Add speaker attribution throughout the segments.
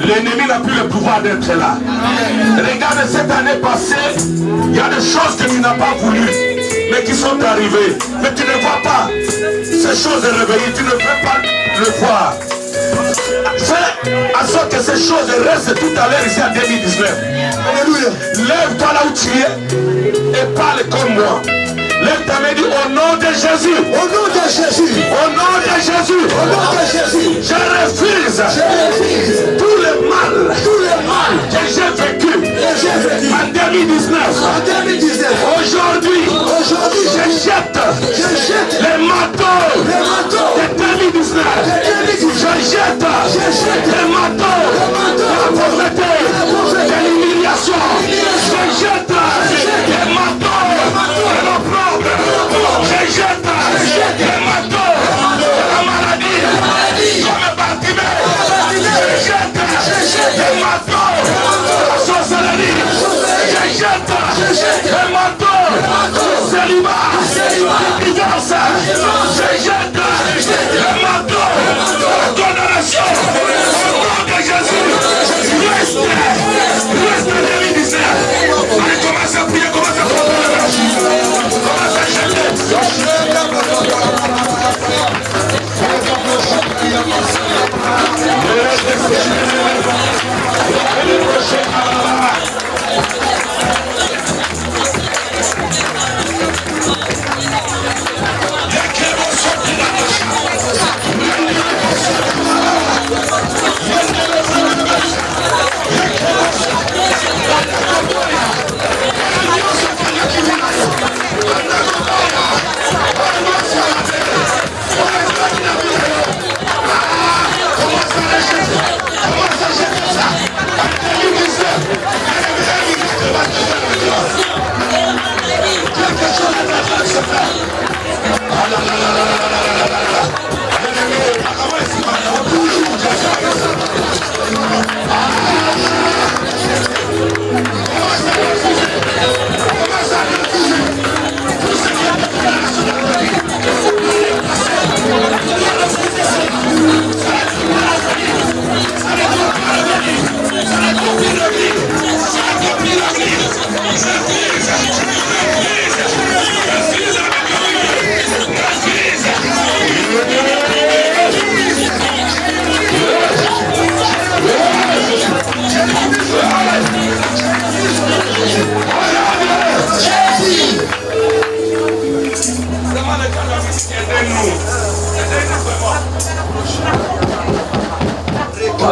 Speaker 1: L'ennemi n'a plus le pouvoir d'être là. Regarde cette année passée, il y a des choses que tu n'as pas voulu, mais qui sont arrivées. Mais tu ne vois pas ces choses réveillées, tu ne peux pas le voir. Fais en sorte que ces choses restent tout à l'heure ici en 2019. Alléluia. Lève-toi là où tu es et parle comme moi. Lève ta main et dis au nom de Jésus.
Speaker 2: Au nom de Jésus.
Speaker 1: Au nom de Jésus.
Speaker 2: Au nom de Jésus.
Speaker 1: Je refuse. Tout le mal. Que j'ai vécu. En 2019. Aujourd'hui. Je jette. Les manteaux. De 2019. Je jette. Les manteaux. De la pauvreté. De l'humiliation. Je jette. Les manteaux. De l'opprobre. Je jette les manteaux de la maladie, comme Bartimée. Je jette les manteaux de la sorcellerie. Je jette les manteaux du célibat, du divorce. Je jette les manteaux de la condamnation. Au nom de Jésus, reste 2019. Allez, commence à prier, commence à prier. Commence à jeter.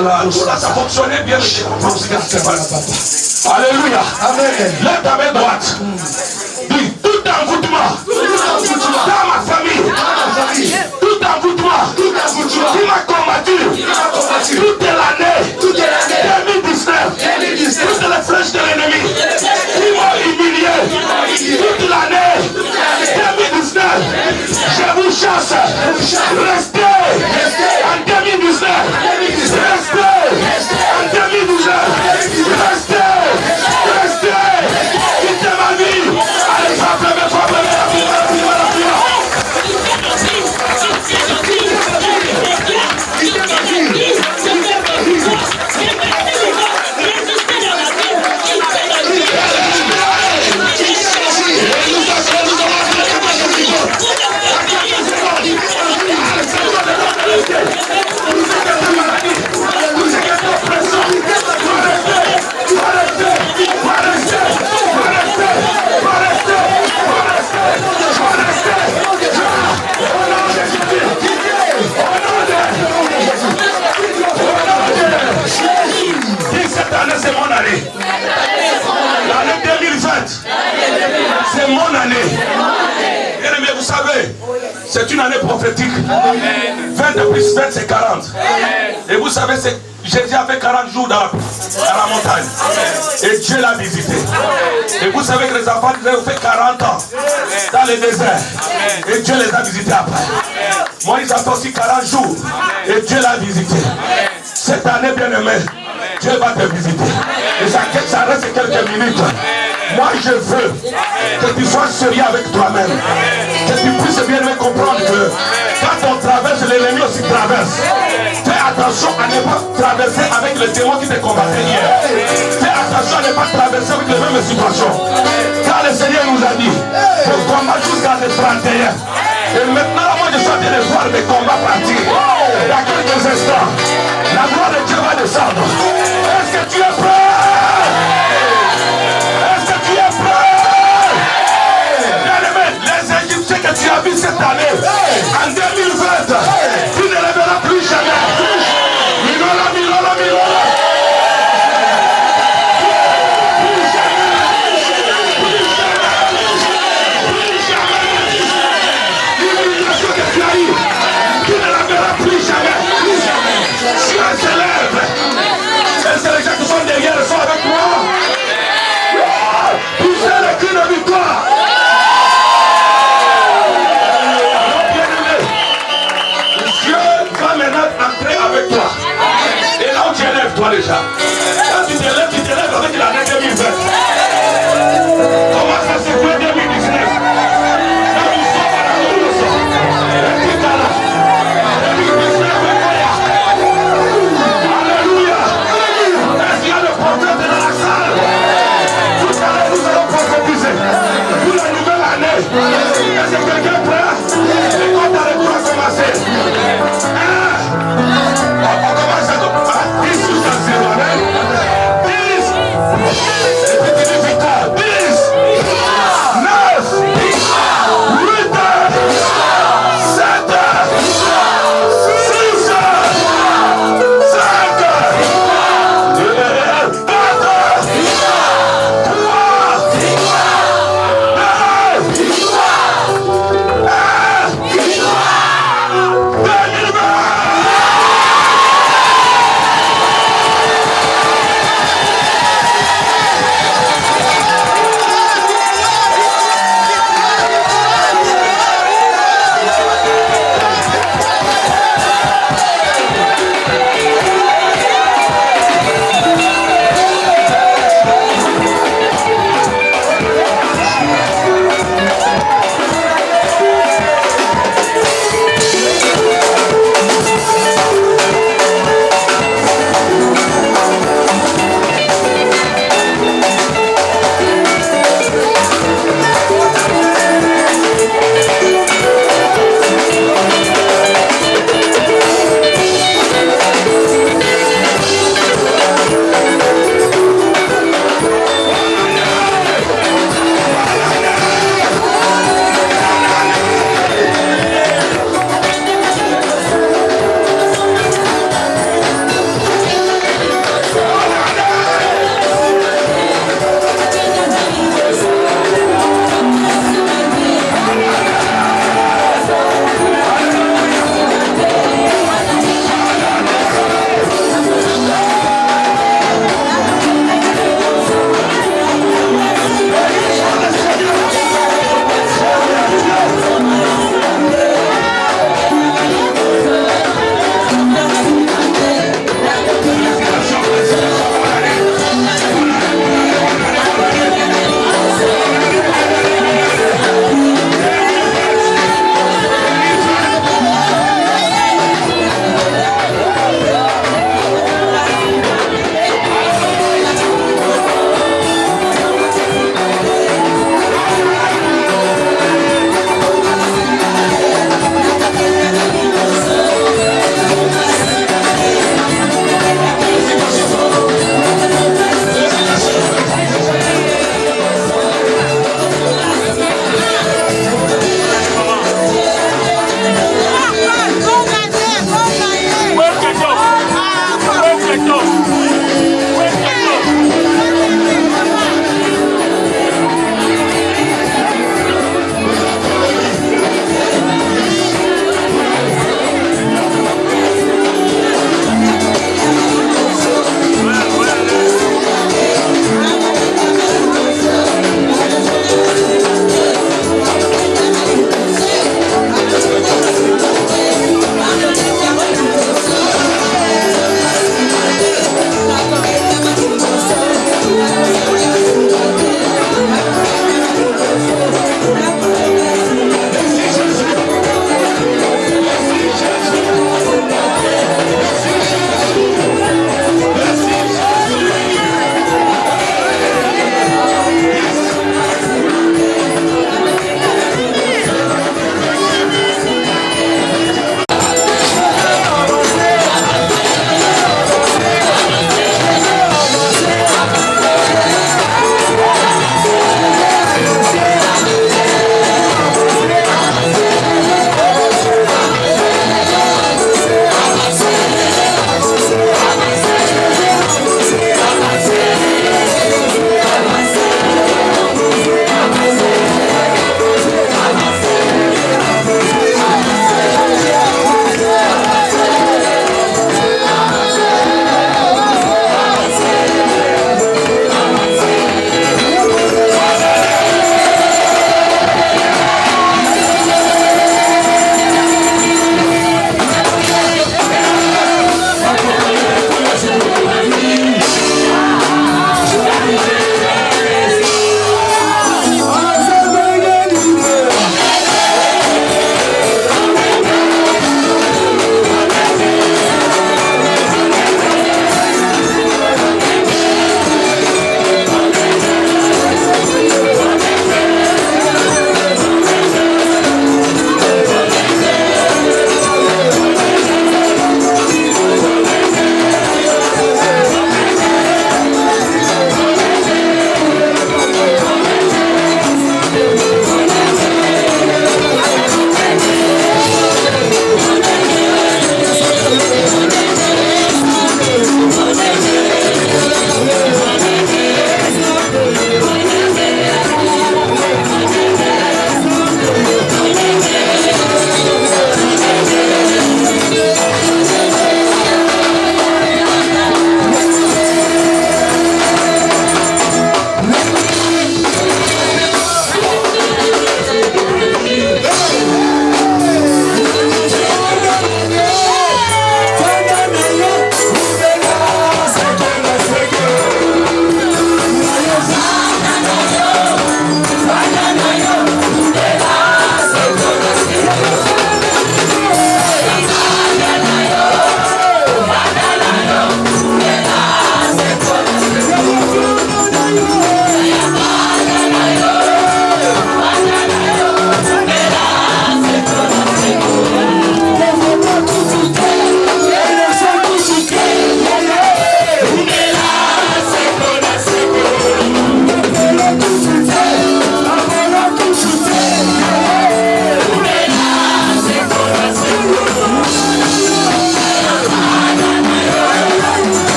Speaker 1: là. Tout là, ça fonctionnait bien. Alléluia.
Speaker 2: Amen.
Speaker 1: Lève ta main droite. Dis, tout envoûtement dans ma famille. Tout envoûtement qui m'a combattu toute l'année 2019. Toutes les flèches de l'ennemi qui m'ont humilié toute l'année 2019. Je vous chasse. Restez en 2019. Restez en 2019. Restez. Quittez ma vie. Allez, frappez. C'est mon année. L'année 2020, c'est mon année. Bien aimé, vous savez, c'est une année prophétique. 20 plus 20, c'est 40. Et vous savez, Jésus a fait 40 jours dans la montagne. Et Dieu l'a visité. Et vous savez que les enfants ont fait 40 ans dans le désert. Et Dieu les a visités après. Moïse a fait aussi 40 jours. Et Dieu l'a visité. Cette année, bien aimé, Dieu va te visiter. Et ça reste quelques minutes. Moi, je veux que tu sois sérieux avec toi-même. Que tu puisses bien comprendre que quand on traverse, l'ennemi aussi traverse. Fais attention à ne pas traverser avec le démon qui te combattait hier. Fais attention à ne pas traverser avec les mêmes situations. Car le Seigneur nous a dit que combat jusqu'à le 31. Et maintenant, moi, je suis en train de voir des combats partir. Il y a quelques instants, la gloire de Dieu va descendre. Est-ce que tu es prêt? Est-ce que tu es prêt? Bien-aimé, les Égyptiens que tu as vus cette année, en 2020, tu ne les verras plus jamais. Milola. C'est les gens qui sont derrière, sont avec moi. Poussez le cri de victoire. Alors, bien-aimé, Dieu va maintenant entrer avec toi. Et là où tu élèves toi déjà. Quand tu t'élèves avec l'année 2020. Comment ça se fait 2019? Est-ce que quelqu'un est prêt? Et quand t'as le droit à commencer, on commence à 10 jusqu'à 0. 10. Et puis tu dis victoire. 10. 9. 8. 7. 6. 5. 4. 3.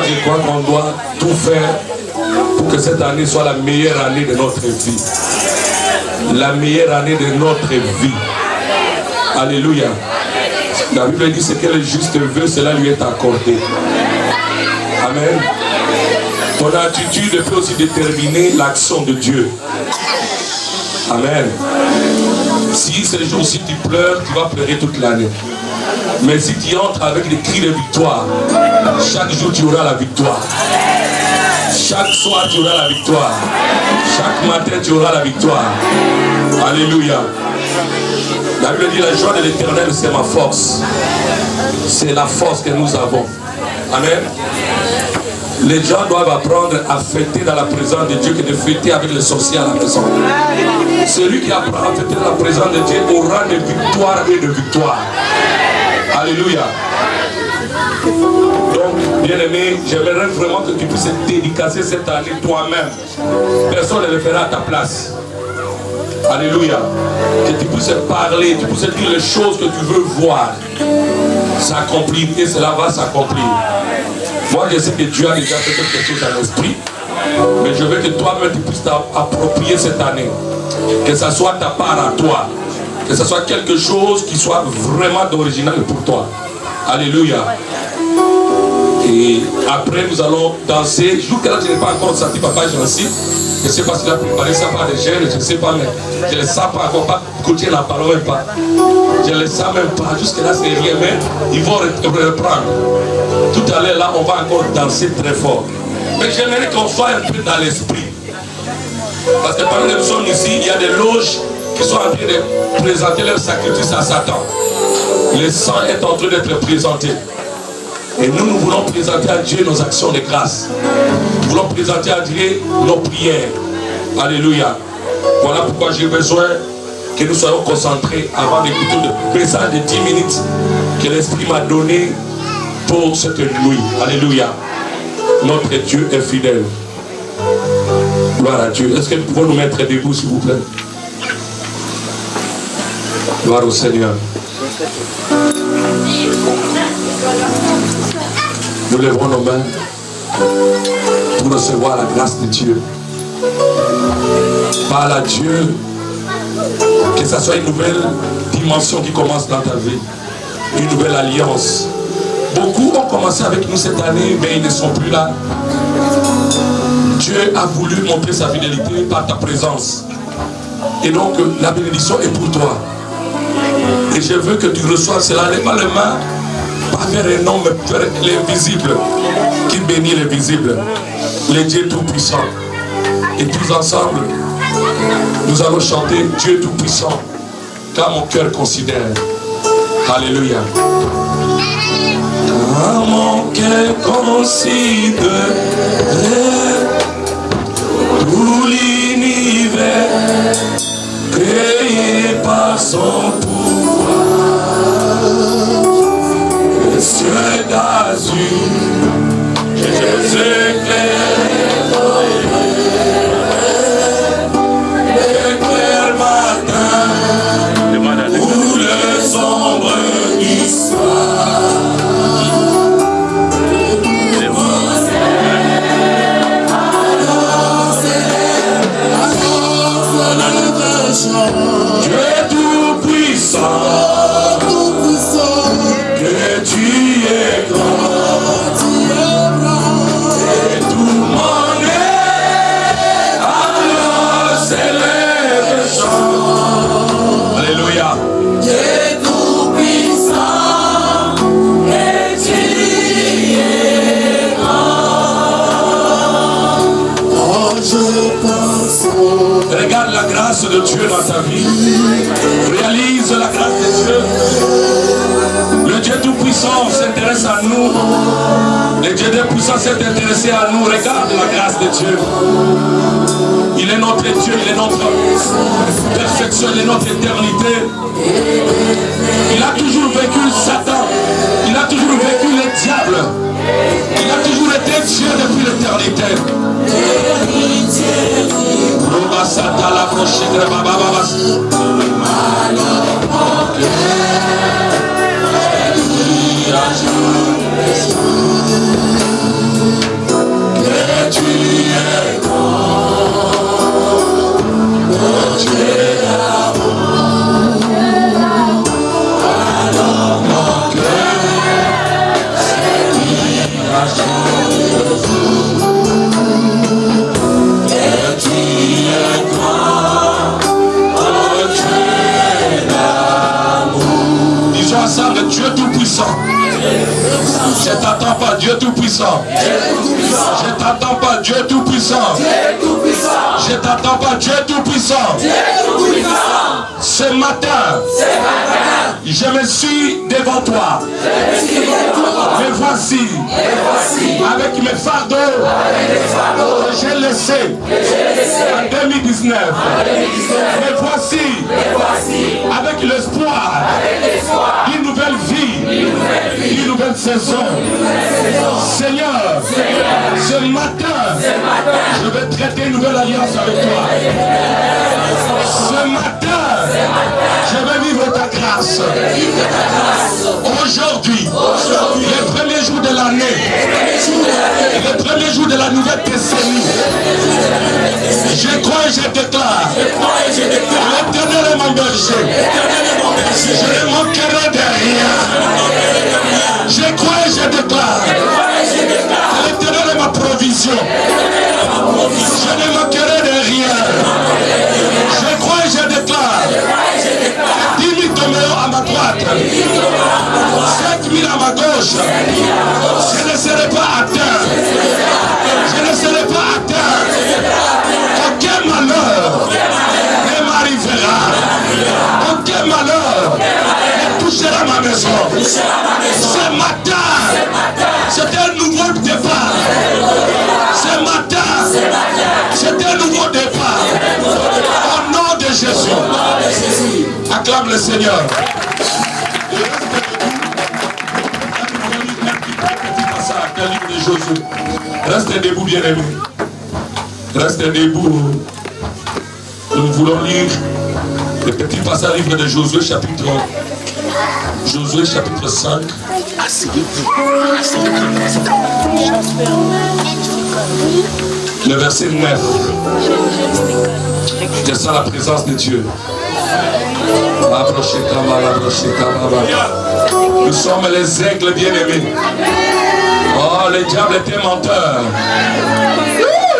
Speaker 1: je crois qu'on doit tout faire pour que cette année soit la meilleure année de notre vie. La meilleure année de notre vie. Alléluia. La Bible dit ce que le juste veut, cela lui est accordé. Amen. Ton attitude peut aussi déterminer l'action de Dieu. Amen. Si ce jour-ci tu pleures, tu vas pleurer toute l'année. Mais si tu entres avec des cris de victoire, chaque jour tu auras la victoire. Chaque soir tu auras la victoire. Chaque matin tu auras la victoire. Alléluia. La Bible dit la joie de l'Éternel c'est ma force. C'est la force que nous avons. Amen. Les gens doivent apprendre à fêter dans la présence de Dieu que de fêter avec les sorciers à la maison. Celui qui apprend à fêter dans la présence de Dieu aura de victoire et de victoire. Alléluia. Donc, bien-aimé, j'aimerais vraiment que tu puisses te dédicacer cette année toi-même. Personne ne le fera à ta place. Alléluia. Que tu puisses parler, tu puisses dire les choses que tu veux voir s'accomplir et cela va s'accomplir. Moi, je sais que Dieu a déjà fait quelque chose dans l'esprit, mais je veux que toi-même tu puisses t'approprier cette année. Que ça soit ta part à toi. Que ce soit quelque chose qui soit vraiment d'original pour toi. Alléluia. Et après, nous allons danser. Je que là, je n'ai pas encore senti Papa Jancy. Je ne sais pas s'il a préparé ça par les jeunes, je ne sais pas, mais je ne le sens pas encore. Pas coacher la parole, même pas. Je ne le sens même pas. Jusque là, c'est rien, mais ils vont reprendre. Tout à l'heure, là, on va encore danser très fort. Mais j'aimerais qu'on soit un peu dans l'esprit. Parce que parmi les personnes ici, il y a des loges qui sont en train de présenter leur sacrifice à Satan. Le sang est en train d'être présenté. Et nous voulons présenter à Dieu nos actions de grâce. Nous voulons présenter à Dieu nos prières. Alléluia. Voilà pourquoi j'ai besoin que nous soyons concentrés avant d'écouter le message de 10 minutes que l'Esprit m'a donné pour cette nuit. Alléluia. Notre Dieu est fidèle. Gloire à Dieu. Est-ce que nous pouvons nous mettre debout, s'il vous plaît? Gloire au Seigneur. Nous lèverons nos mains pour recevoir la grâce de Dieu. Parle à Dieu. Que ce soit une nouvelle dimension qui commence dans ta vie. Une nouvelle alliance. Beaucoup ont commencé avec nous cette année, mais ils ne sont plus là. Dieu a voulu montrer sa fidélité par ta présence. Et donc la bénédiction est pour toi. Et je veux que tu reçoives cela. Lève les mains. Pas vers un homme, mais vers l'invisible. Qui bénit l'invisible. Le Dieu Tout-Puissant. Et tous ensemble, nous allons chanter Dieu Tout-Puissant. Car mon cœur considère. Alléluia. Car mon cœur considère tout l'univers créé par son pouvoir. Les cieux d'azur, Jésus éclaire matin, ou le sombre du soir. Dieu Tout-Puissant, que tu es grand, et tout mon est alors célèbre chant. Alléluia. Dieu Tout-Puissant, que tu es grand. Oh, je pense. Regarde la grâce de Dieu dans ta vie. Réalise la grâce de Dieu. Le Dieu Tout-Puissant s'intéresse à nous. Le Dieu Tout-Puissant s'est intéressé à nous. Regarde la grâce de Dieu. Il est notre Dieu, il est notre perfection, il est notre éternité. Il a toujours vécu Satan. Il a toujours vécu le diable. Il a toujours été Dieu depuis l'éternité. tu es grand, tu es l'amour. Alors mon cœur s'est mis à chanter. Et tu es grand, oh tu es l'amour. Disons ensemble, Dieu Tout-Puissant. Je t'attends pas, Dieu Tout-Puissant. Je t'attends pas, Dieu Tout-Puissant. Je t'attends pas, Dieu Tout-Puissant. Ce matin, je me suis devant toi. Me voici, avec mes fardeaux que j'ai laissés en 2019. Me voici, avec l'espoir d'une nouvelle vie, d'une nouvelle saison. Seigneur, ce matin, je vais traiter une nouvelle alliance avec toi. Ce matin, je vais vivre ta grâce. Aujourd'hui, le premier jour de l'année, le premier jour de la nouvelle décennie, je crois et je déclare, l'Éternel est mon berger. Je ne manquerai de rien. Je crois et je déclare, l'Éternel est ma provision. Je ne manquerai de rien. Je crois et je déclare, 10 000 tomberont à ma droite, 5 000 à ma gauche. Je ne serai pas atteint. Je ne serai pas atteint. Aucun malheur ne m'arrivera. Aucun malheur ne touchera ma maison. Ce matin, c'est un nouveau départ. Ce matin, c'est un nouveau départ. Au nom de Jésus. Acclame le Seigneur. Reste debout, bien-aimé. Reste debout. Nous voulons lire le petit passage livre de Josué chapitre 5. Le verset 9. Je sens la présence de Dieu. Nous sommes les aigles bien-aimés. Oh, le diable était menteur.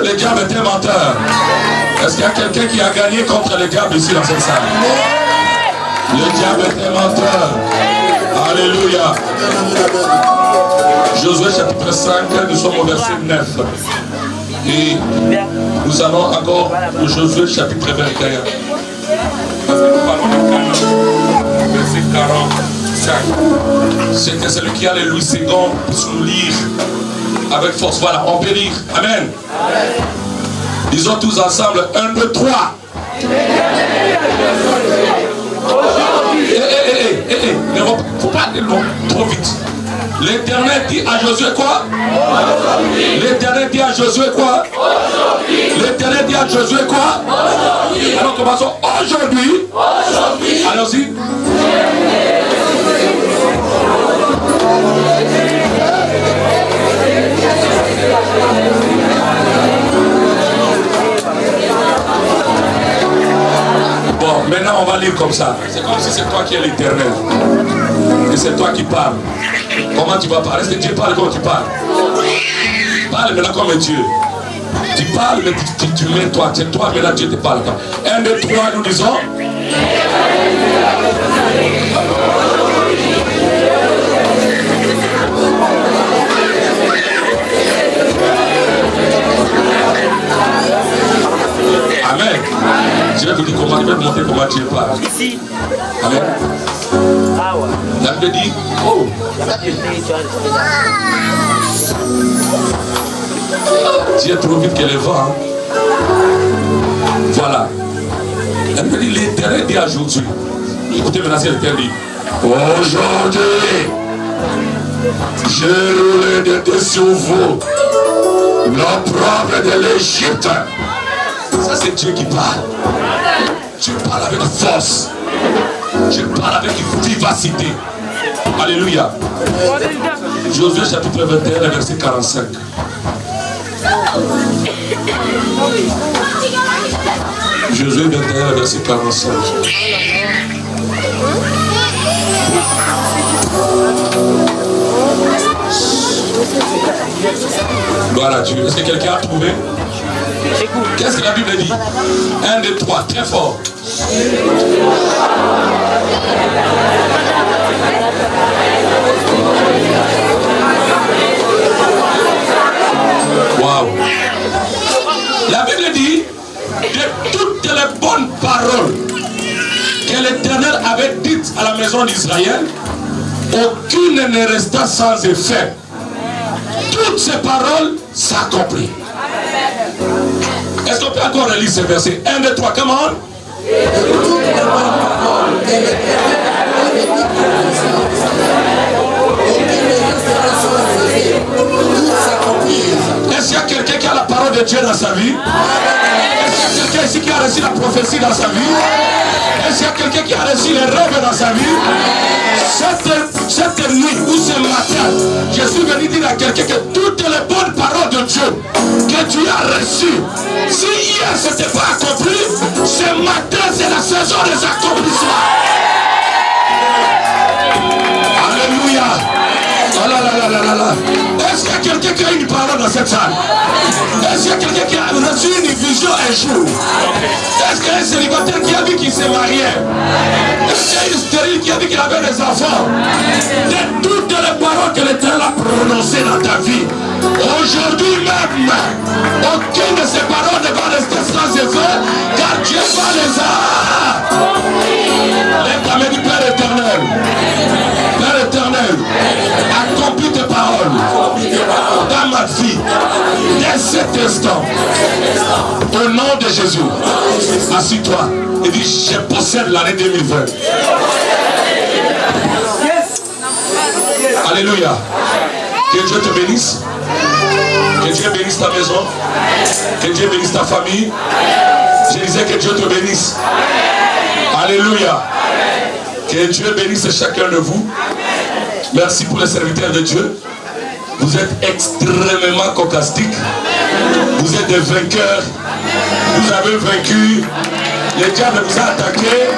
Speaker 1: Le diable était menteur. Est-ce qu'il y a quelqu'un qui a gagné contre le diable ici dans cette salle? Le diable était menteur. Alléluia. Josué chapitre 5, nous sommes au verset 9. Et nous allons encore au Josué chapitre 21. Parce que nous parlons de verset 45. C'est que celui qui a les Louis II puisse nous lire avec force. Voilà, on peut lire. Amen. Disons tous ensemble, 1, 2, 3. Ne faut pas aller trop vite. L'Éternel dit à Josué quoi? L'Éternel dit à Josué quoi? L'Éternel dit à Josué quoi? Alors commençons aujourd'hui. Allons-y. Bon, maintenant on va lire comme ça. C'est comme si c'est toi qui es l'Éternel. Et c'est toi qui parles. Comment tu vas parler? Est-ce que Dieu parle comme tu parles? Parle maintenant comme Dieu. Tu parles, mais tu mets toi. C'est toi, maintenant Dieu te parle. 1, 2, 3, nous disons. Amen. Je vais vous dire comment, je vais vous montrer comment Dieu parle. Amen. La Bible dit, oh. Dieu est trop vite que le vent. Voilà. La Bible dit, l'Éternel dit à Josué. Écoutez maintenant ce que l'Éternel dit. Aujourd'hui, j'ai roulé dessus vous l'opprobre de l'Égypte. Ça c'est Dieu qui parle. Tu parles avec force. Je parle avec vivacité. Alléluia. Josué chapitre 21, verset 45. Josué 21, verset 45. Gloire à Dieu. Est-ce que quelqu'un a trouvé? Qu'est-ce que la Bible dit? 1, 2, 3, très fort. Waouh. La Bible dit, de toutes les bonnes paroles que l'Éternel avait dites à la maison d'Israël, aucune ne resta sans effet. Toutes ces paroles s'accomplissent. Est-ce qu'on peut encore relire ce verset? 1, 2, 3, come on. Est-ce qu'il y a quelqu'un qui a la parole de Dieu dans sa vie? Est-ce qu'il y a quelqu'un ici qui a reçu la prophétie dans sa vie? Est-ce qu'il y a quelqu'un qui a reçu les rêves dans sa vie? Cette nuit ou ce matin, je suis venu dire à quelqu'un que toutes les bonnes paroles de Dieu que tu as reçues, si hier ce n'était pas accompli, ce matin c'est la saison des accomplissements. Alléluia. Oh là là là là là. Est-ce qu'il y a quelqu'un qui a une parole dans cette salle? Est-ce qu'il y a quelqu'un qui a reçu une vision un jour? Est-ce qu'il y a un célibataire qui a vu qu'il s'est marié? Est-ce qu'il y a une stérile qui a vu qu'il avait des enfants? De toutes les paroles que l'Éternel a prononcées dans ta vie, aujourd'hui même, aucune de ces paroles ne va rester sans effet, car Dieu va les avoir. Lève ta main du Père éternel. Père éternel, accomplis tes paroles dans ma vie, dès cet instant. Au nom de Jésus, assis-toi et dis, je possède l'année 2020. Alléluia. Que Dieu te bénisse. Que Dieu bénisse ta maison. Que Dieu bénisse ta famille. Je disais que Dieu te bénisse. Alléluia. Que Dieu bénisse chacun de vous. Merci pour les serviteurs de Dieu. Vous êtes extrêmement cocastiques. Vous êtes des vainqueurs. Vous avez vaincu. Le diable vous a attaqué,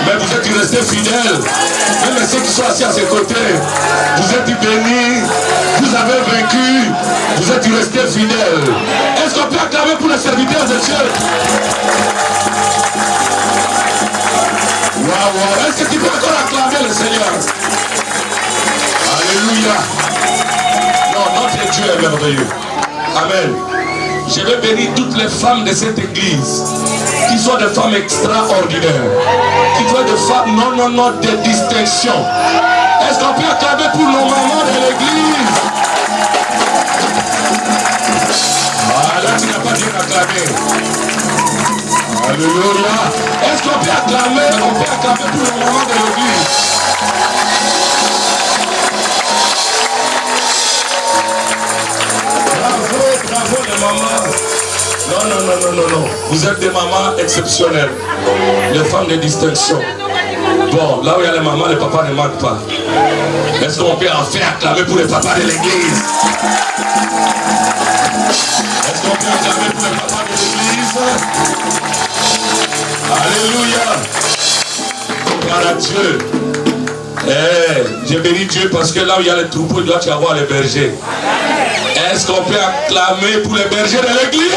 Speaker 1: mais vous êtes restés fidèles. Même ceux qui sont assis à ses côtés, vous êtes bénis. Vous avez vaincu. Vous êtes restés fidèles. Est-ce qu'on peut acclamer pour les serviteurs de Dieu? Waouh, est-ce que tu peux encore acclamer le Seigneur? Alléluia. Non, notre Dieu est merveilleux. Amen. Je vais bénir toutes les femmes de cette église, qui sont des femmes extraordinaires, qui sont des femmes non de distinction. Est-ce qu'on peut acclamer pour nos mamans de l'église? Voilà, tu n'as pas bien acclamé. Alléluia. Est-ce qu'on peut acclamer? On peut acclamer pour nos mamans de l'église. Bravo les mamans. Non. Vous êtes des mamans exceptionnelles. Les femmes de distinction. Bon, là où il y a les mamans, les papas ne manquent pas. Est-ce qu'on peut enfin acclamer pour les papas de l'église? Est-ce qu'on peut acclamer pour les papas de l'église? Alléluia. Gloire à Dieu. J'ai béni Dieu parce que là où il y a les troupeaux, il doit y avoir les bergers. Est-ce qu'on peut acclamer pour les bergers de l'église?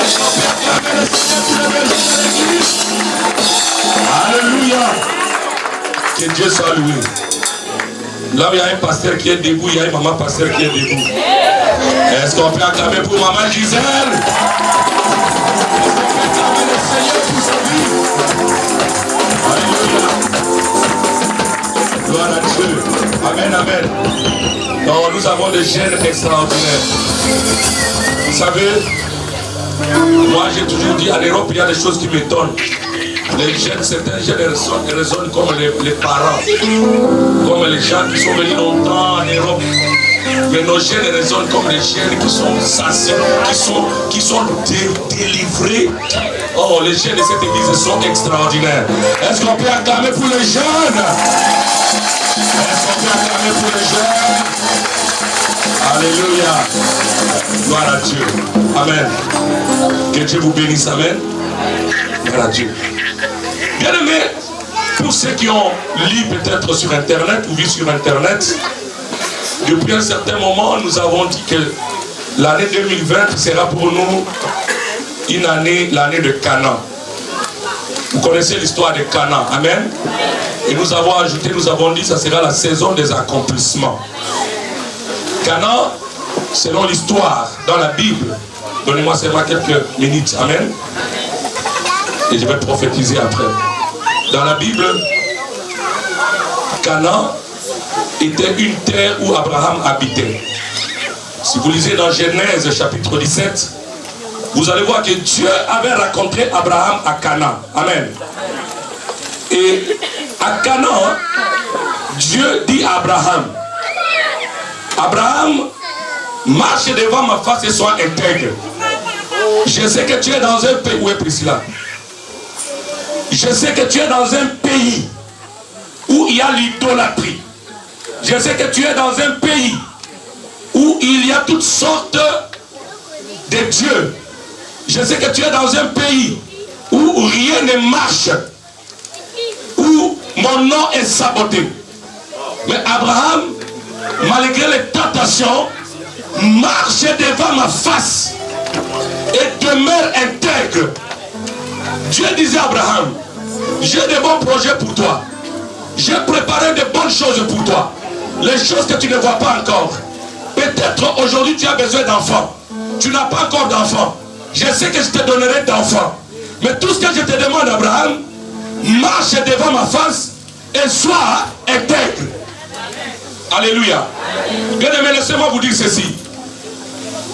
Speaker 1: Est-ce qu'on peut acclamer le Seigneur pour les bergers de l'église? Alléluia. Que Dieu soit loué. Là où il y a un pasteur qui est debout, il y a une maman pasteur qui est debout. Est-ce qu'on peut acclamer pour maman Gisèle? Est-ce qu'on peut acclamer le Seigneur pour sa vie? Alléluia. Gloire à Dieu. Amen, amen. Non, nous avons des jeunes extraordinaires. Vous savez, moi j'ai toujours dit, en Europe, il y a des choses qui m'étonnent. Les jeunes, certains jeunes raisonnent comme les parents, comme les gens qui sont venus longtemps en Europe. Mais nos jeunes raisonnent comme les jeunes qui sont sensés, qui sont délivrés. Oh, les jeunes de cette église sont extraordinaires. Est-ce qu'on peut acclamer pour les jeunes? Est-ce qu'on peut acclamer pour les jeunes? Alléluia. Gloire à Dieu. Amen. Que Dieu vous bénisse. Amen. Gloire à Dieu. Bien aimé, pour ceux qui ont lu peut-être sur Internet ou vu sur Internet, depuis un certain moment, nous avons dit que l'année 2020 sera pour nous une année, l'année de Canaan. Vous connaissez l'histoire de Canaan. Amen. Et nous avons ajouté, nous avons dit que ça sera la saison des accomplissements. Canaan, selon l'histoire dans la Bible, donnez-moi seulement quelques minutes. Amen. Et je vais prophétiser après. Dans la Bible, Canaan était une terre où Abraham habitait. Si vous lisez dans Genèse chapitre 17, vous allez voir que Dieu avait rencontré Abraham à Canaan. Amen. Et à Canaan, Dieu dit à Abraham, Abraham, marche devant ma face et sois intègre. Je sais que tu es dans un pays. Où est Priscilla? Je sais que tu es dans un pays où il y a l'idolâtrie. Je sais que tu es dans un pays où il y a toutes sortes de dieux. Je sais que tu es dans un pays où rien ne marche, où mon nom est saboté. Mais Abraham, malgré les tentations, marche devant ma face et demeure intègre. Dieu disait à Abraham, j'ai de bons projets pour toi. J'ai préparé de bonnes choses pour toi. Les choses que tu ne vois pas encore. Peut-être aujourd'hui tu as besoin d'enfants. Tu n'as pas encore d'enfants. Je sais que je te donnerai d'enfants. Mais tout ce que je te demande, Abraham, marche devant ma face et sois intègre. Alléluia. Bien aimé, laissez-moi vous dire ceci.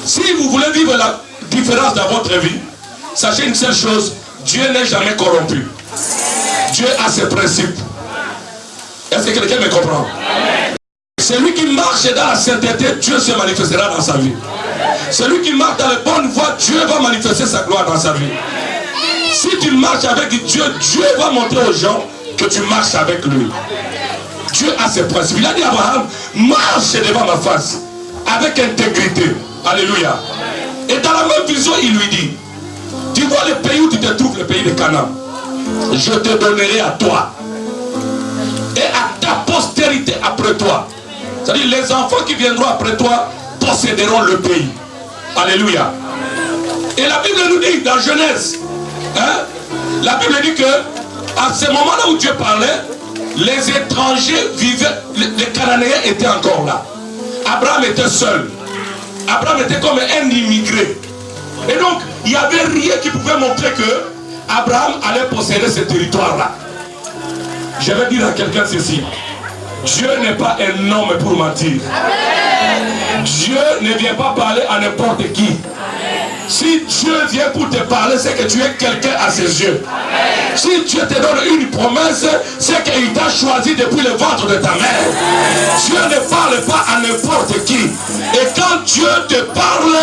Speaker 1: Si vous voulez vivre la différence dans votre vie, sachez une seule chose, Dieu n'est jamais corrompu. Dieu a ses principes. Est-ce que quelqu'un me comprend? Celui qui marche dans la sainteté, Dieu se manifestera dans sa vie. Celui qui marche dans les bonnes voies, Dieu va manifester sa gloire dans sa vie. Si tu marches avec Dieu, Dieu va montrer aux gens que tu marches avec lui. Dieu a ses principes. Il a dit à Abraham, marche devant ma face avec intégrité. Alléluia. Et dans la même vision, il lui dit, tu vois le pays où tu te trouves, le pays de Canaan, je te donnerai à toi et à ta postérité après toi. C'est-à-dire les enfants qui viendront après toi posséderont le pays. Alléluia. Et la Bible nous dit dans Genèse, la Bible dit que à ce moment-là où Dieu parlait, les étrangers vivaient, les Cananéens étaient encore là. Abraham était seul. Abraham était comme un immigré. Et donc, il n'y avait rien qui pouvait montrer que Abraham allait posséder ce territoire-là. Je vais dire à quelqu'un ceci. Dieu n'est pas un homme pour mentir. Dieu ne vient pas parler à n'importe qui. Si Dieu vient pour te parler, c'est que tu es quelqu'un à ses yeux. Si Dieu te donne une promesse, c'est qu'il t'a choisi depuis le ventre de ta mère. Dieu ne parle pas à n'importe qui. Et quand Dieu te parle,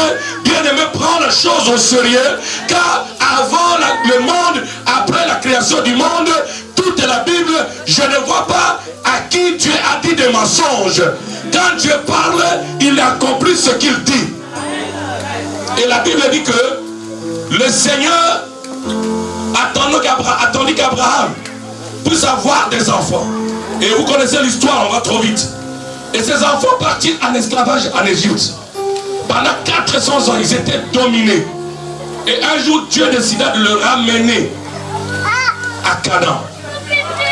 Speaker 1: bien aimé, prends la chose au sérieux. Car avant le monde, après la création du monde, toute la Bible, je ne vois pas à qui Dieu a dit des mensonges. Quand Dieu parle, il accomplit ce qu'il dit. Et la Bible dit que le Seigneur attendit qu'Abraham puisse avoir des enfants. Et vous connaissez l'histoire, on va trop vite. Et ces enfants partirent en esclavage en Égypte. Pendant 400 ans, ils étaient dominés. Et un jour, Dieu décida de le ramener à Canaan,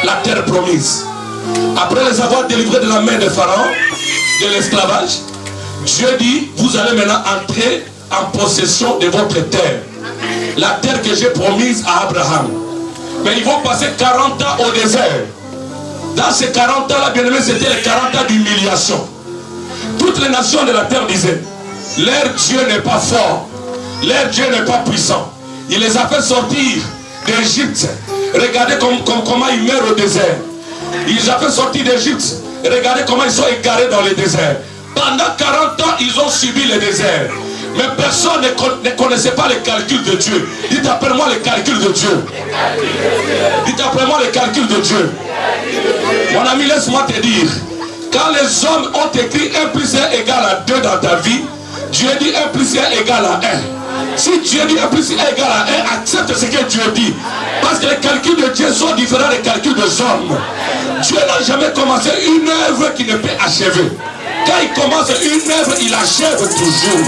Speaker 1: la terre promise. Après les avoir délivrés de la main de Pharaon, de l'esclavage, Dieu dit, vous allez maintenant entrer en possession de votre terre. La terre que j'ai promise à Abraham. Mais ils vont passer 40 ans au désert. Dans ces 40 ans-là, bien aimé, c'était les 40 ans d'humiliation. Toutes les nations de la terre disaient, leur Dieu n'est pas fort, leur Dieu n'est pas puissant. Il les a fait sortir d'Égypte. Regardez comment ils meurent au désert. Il les a fait sortir d'Égypte. Regardez comment ils sont égarés dans le désert. Pendant 40 ans, ils ont subi le désert. Mais personne ne connaissait pas les calculs de Dieu. Dites après moi les calculs de Dieu. Dites après moi les calculs de Dieu. Mon ami, laisse-moi te dire, Quand les hommes ont écrit 1 plus 1 égale à 2 dans ta vie, Dieu dit 1 plus 1 égale à 1. Si Dieu dit 1 plus 1 égale à 1, accepte ce que Dieu dit. Parce que les calculs de Dieu sont différents des calculs des hommes. Dieu n'a jamais commencé une œuvre qu'il ne peut achever. Quand il commence une œuvre, il achève toujours.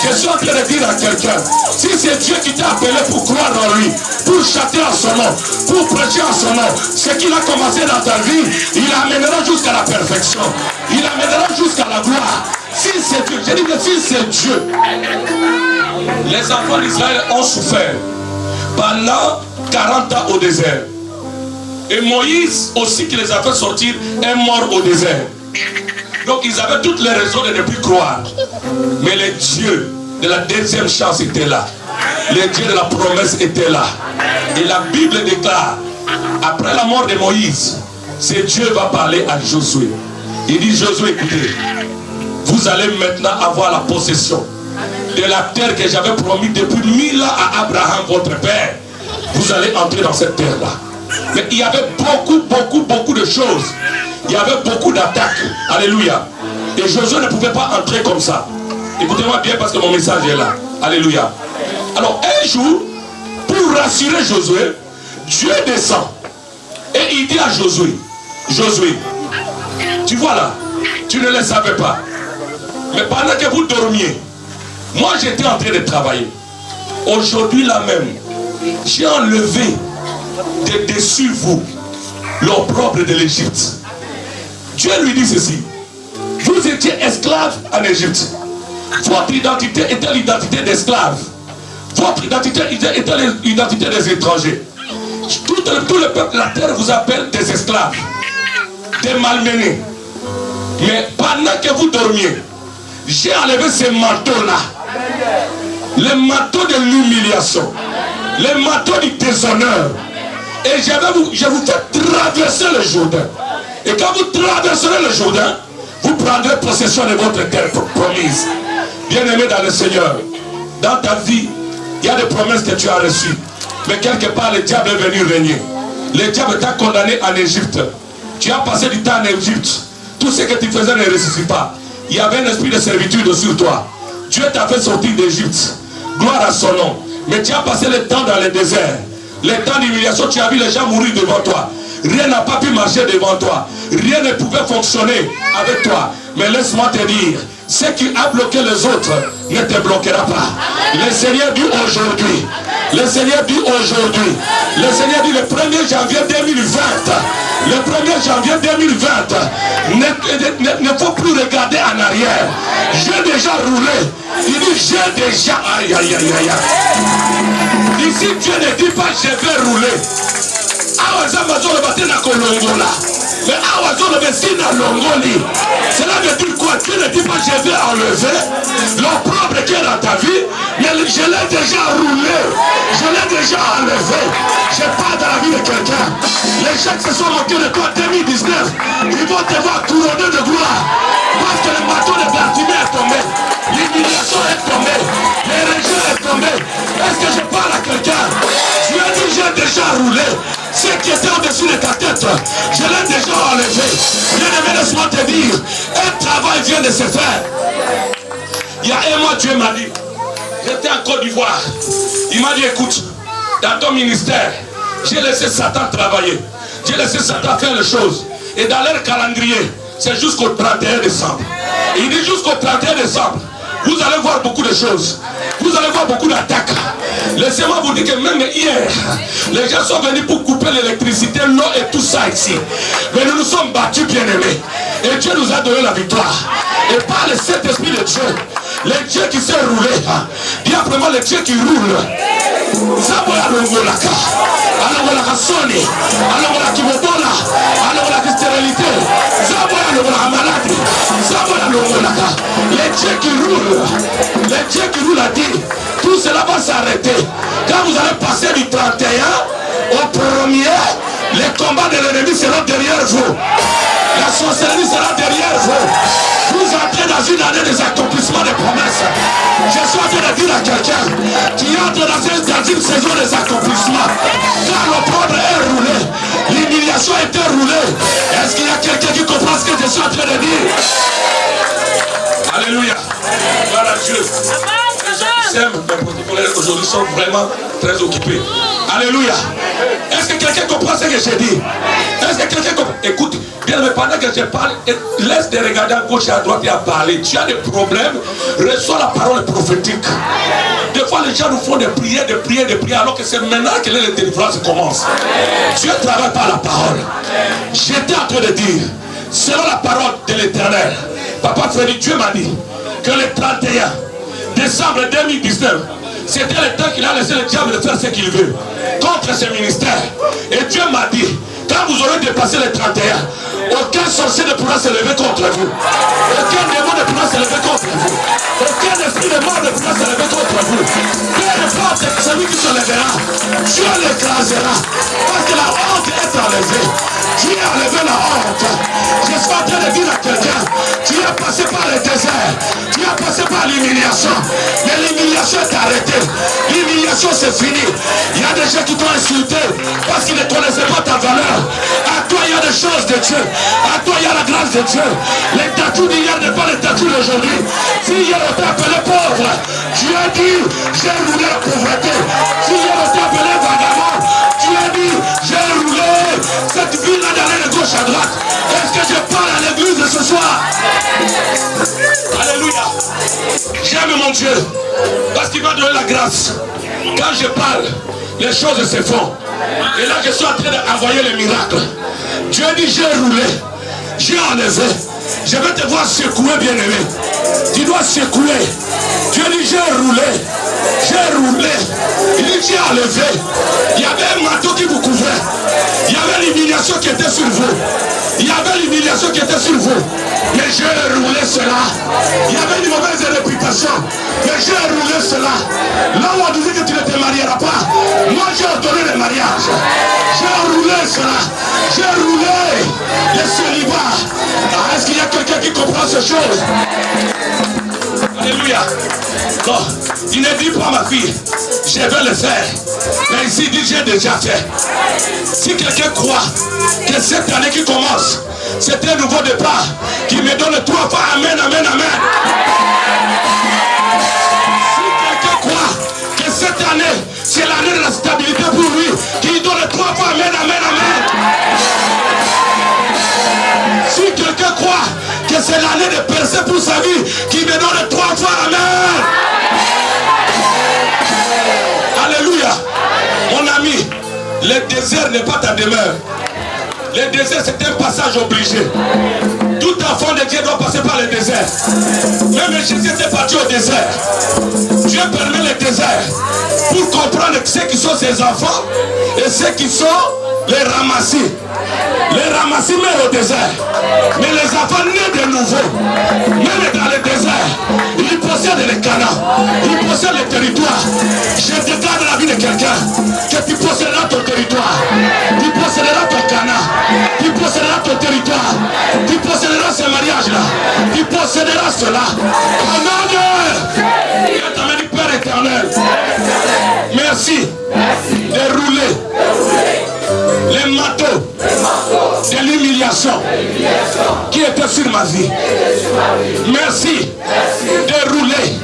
Speaker 1: Je suis en train de dire à quelqu'un, si c'est Dieu qui t'a appelé pour croire en lui, pour chanter en son nom, pour prêcher en son nom, ce qu'il a commencé dans ta vie, il amènera jusqu'à la perfection. Il amènera jusqu'à la gloire. Si c'est Dieu, je dis que si c'est Dieu, les enfants d'Israël ont souffert pendant 40 ans au désert. Et Moïse aussi qui les a fait sortir est mort au désert. Donc ils avaient toutes les raisons de ne plus croire. Mais le Dieu de la deuxième chance était là. Le Dieu de la promesse était là. Et la Bible déclare, après la mort de Moïse, c'est Dieu va parler à Josué. Il dit, Josué, écoutez, vous allez maintenant avoir la possession de la terre que j'avais promis depuis 1000 ans à Abraham, votre père. Vous allez entrer dans cette terre-là. Mais il y avait beaucoup de choses. Il y avait beaucoup d'attaques. Alléluia. Et Josué ne pouvait pas entrer comme ça. Écoutez-moi bien parce que mon message est là. Alléluia. Alors un jour, pour rassurer Josué, Dieu descend. Et il dit à Josué, Josué, tu vois là, tu ne le savais pas. Mais pendant que vous dormiez, moi j'étais en train de travailler. Aujourd'hui là même, j'ai enlevé de dessus vous l'opprobre de l'Égypte. Dieu lui dit ceci, vous étiez esclaves en Égypte. Votre identité était l'identité d'esclaves. Votre identité était l'identité des étrangers. Tout le peuple de la terre vous appelle des esclaves, des malmenés. Mais pendant que vous dormiez, j'ai enlevé ces manteaux-là. Les manteaux de l'humiliation, les manteaux du déshonneur. Et je vous fais traverser le Jourdain. Et quand vous traverserez le Jourdain, vous prendrez possession de votre terre promise. Bien-aimé dans le Seigneur, dans ta vie, il y a des promesses que tu as reçues. Mais quelque part, le diable est venu régner. Le diable t'a condamné en Égypte. Tu as passé du temps en Égypte. Tout ce que tu faisais ne réussit pas. Il y avait un esprit de servitude sur toi. Dieu t'a fait sortir d'Égypte. Gloire à son nom. Mais tu as passé le temps dans le désert. Le temps d'humiliation, tu as vu les gens mourir devant toi. Rien n'a pas pu marcher devant toi. Rien ne pouvait fonctionner avec toi. Mais laisse-moi te dire, ce qui a bloqué les autres ne te bloquera pas. Le Seigneur dit aujourd'hui, le Seigneur dit aujourd'hui, le Seigneur dit le 1er janvier 2020, le 1er janvier 2020, ne faut plus regarder en arrière. J'ai déjà roulé. Il dit j'ai déjà, aïe aïe aïe aïe. Ici Dieu ne dit pas je vais rouler. Mais cela veut dire quoi? Dieu ne dit pas je vais enlever l'opprobre qui est dans ta vie, mais je l'ai déjà roulé, je l'ai déjà enlevé. Je parle dans la vie de quelqu'un. Les gens qui se sont moqués de toi en 2019, ils vont te voir couronner de gloire. Parce que le bateau de Bartimée est tombé, l'humiliation est tombée, les régions est tombé. Est-ce que je parle à quelqu'un? Dieu dit j'ai déjà roulé. Ce qui était au-dessus de ta tête, je l'ai déjà enlevé. Bien-aimé, laisse-moi te dire, un travail vient de se faire. Il y a un mois, Dieu m'a dit, j'étais en Côte d'Ivoire. Il m'a dit, écoute, dans ton ministère, j'ai laissé Satan travailler. J'ai laissé Satan faire les choses. Et dans leur calendrier, c'est jusqu'au 31 décembre. Et il dit jusqu'au 31 décembre, vous allez voir beaucoup de choses. Vous allez voir beaucoup d'attaques. Laissez-moi vous dire que même hier, les gens sont venus pour couper l'électricité, l'eau et tout ça ici. Mais nous nous sommes battus, bien-aimés. Et Dieu nous a donné la victoire. Et par le Saint-Esprit de Dieu, le Dieu qui s'est roulé, bien vraiment le Dieu qui roule. Zaboya longolaka, alongolaka soni, alongolaka kibobola, alongolaka stérilité, Zaboya longolaka maladie, Zaboya longolaka. Le Dieu qui roule a dit, tout cela va s'arrêter. Quand vous allez passer du 31 au 1er, les combats de l'ennemi seront derrière vous. La sorcellerie sera derrière vous. Vous entrez dans une année des accomplissements. accomplissement des promesses. Je suis en train de dire à quelqu'un qui entre dans une saison des accomplissements. Car l'opprobre est roulé, l'humiliation est roulée. Est-ce qu'il y a quelqu'un qui comprend ce que je suis en train de dire? Alléluia. Voilà Dieu. Les gens qui s'aiment, mes protocolaires aujourd'hui sont vraiment très occupés. Alléluia. Est-ce que quelqu'un comprend ce que j'ai dit? Est-ce que quelqu'un comprend? Écoute, bien, mais pendant que je parle, laisse de regarder à gauche et à droite et à parler. Tu as des problèmes, reçois la parole prophétique. Des fois, les gens nous font des prières, alors que c'est maintenant que les délivrances commencent. Dieu travaille par la parole. J'étais en train de dire, selon la parole de l'Éternel, Papa Freddy, Dieu m'a dit que le 31 décembre 2019, c'était le temps qu'il a laissé le diable de faire ce qu'il veut contre ce ministère. Et Dieu m'a dit, quand vous aurez dépassé le 31, aucun sorcier ne pourra se lever contre vous. Aucun démon ne pourra se lever contre vous. Aucun esprit de mort ne pourra se lever contre vous. Peu importe celui qui se lèvera, Dieu l'écrasera. Parce que la honte est enlevée. Dieu a enlevé la honte. Je suis en train de dire à quelqu'un, tu es passé par le désert, tu es passé par l'humiliation. Mais l'humiliation est arrêtée. L'humiliation c'est fini. Il y a des gens qui t'ont insulté parce qu'ils ne connaissaient pas ta valeur. À toi il y a des choses de Dieu. À toi il y a la grâce de Dieu. Les tatous d'hier n'est pas les tatous d'aujourd'hui. Si hier on t'a appelé pauvre, Dieu a dit j'ai roulé la pauvreté. Si hier on t'a appelé vagabond, Dieu a dit j'ai roulé cette ville là d'aller de gauche à droite. Est-ce que je parle à l'église de ce soir? Alléluia. J'aime mon Dieu parce qu'il m'a donné la grâce. Quand je parle, les choses se font. Et là je suis en train d'envoyer les miracles. Dieu dit j'ai roulé, j'ai enlevé. Je vais te voir secouer, bien-aimé. Tu dois secouer. Dieu dit j'ai roulé. J'ai roulé. Il dit j'ai enlevé. Il y avait un manteau qui vous couvrait. Il y avait l'humiliation qui était sur vous. Il y avait l'humiliation qui était sur vous. Mais j'ai roulé cela. Il y avait une mauvaise réputation. Mais j'ai roulé cela. Là où on disait que tu ne te marieras pas, moi j'ai ordonné le mariage. J'ai roulé cela. J'ai roulé le célibat. Ah, est-ce qu'il y a quelqu'un qui comprend ces choses? Alléluia. Non, il ne dit pas ma fille, je vais le faire. Mais ici, il dit j'ai déjà fait. Si quelqu'un croit que cette année qui commence, c'est un nouveau départ, qui me donne 3 fois amen, amen, amen. Si quelqu'un croit que cette année, c'est l'année de la stabilité pour lui, qui lui donne 3 fois amen, amen, amen. Si quelqu'un croit que c'est l'année de percer pour sa vie, qui me donne 3 fois amen. Alléluia. Mon ami, le désert n'est pas ta demeure. Le désert c'est un passage obligé. Tout enfant de Dieu doit passer par le désert. Même Jésus était parti au désert. Dieu permet le désert pour comprendre ceux qui sont ses enfants et ceux qui sont les ramassis. Les ramassis meurent au désert. Mais les enfants nés de nouveau, même dans le désert, ils possèdent les canaux, ils possèdent le territoire. Je déclare la vie de quelqu'un que tu posséderas ton territoire, tu posséderas ton canal, tu posséderas ton territoire, tu posséderas ce mariage-là, tu posséderas cela. Au nom de Dieu t'a dit Père éternel, merci de rouler les manteaux de l'humiliation qui était sur ma vie. Merci de rouler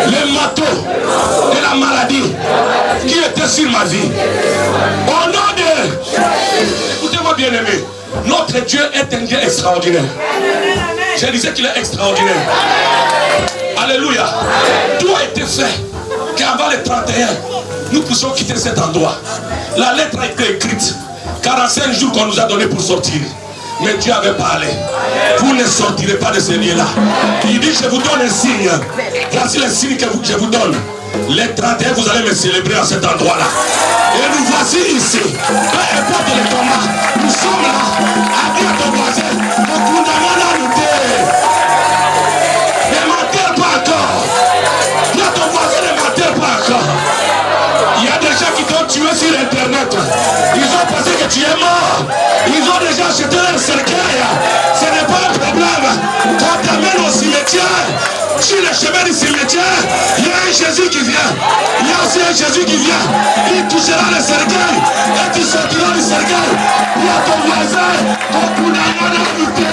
Speaker 1: les manteaux de la maladie qui était sur ma vie. Au nom de... Écoutez-moi bien aimé, notre Dieu est un Dieu extraordinaire. Je disais qu'il est extraordinaire. Alléluia. Tout a été fait qu'avant les 31, nous puissions quitter cet endroit. La lettre a été écrite. 45 jours qu'on nous a donné pour sortir. Mais Dieu avait parlé. Vous ne sortirez pas de ce lieu-là. Il dit, je vous donne un signe. Voici le signe que je vous donne. Les 31, vous allez me célébrer à cet endroit-là. Et nous voici ici. Peu importe le combat, nous sommes là. À dire à ton voisin, nous condamnons la lutte. Ne mentez pas encore. Dis à ton voisin, ne mentez pas encore. Il y a des gens qui t'ont tué sur internet. Ils ont pensé que tu es mort. Ils ont déjà acheté leur cercueil. Ce n'est pas un problème. Quand t'amènes au cimetière, Sur le chemin du cimetière, il y a un Jésus qui vient. Il y a aussi un Jésus qui vient. Il touchera le cercueil et tu sortiras du cercueil. Il y a ton voisin, ton cousin invité.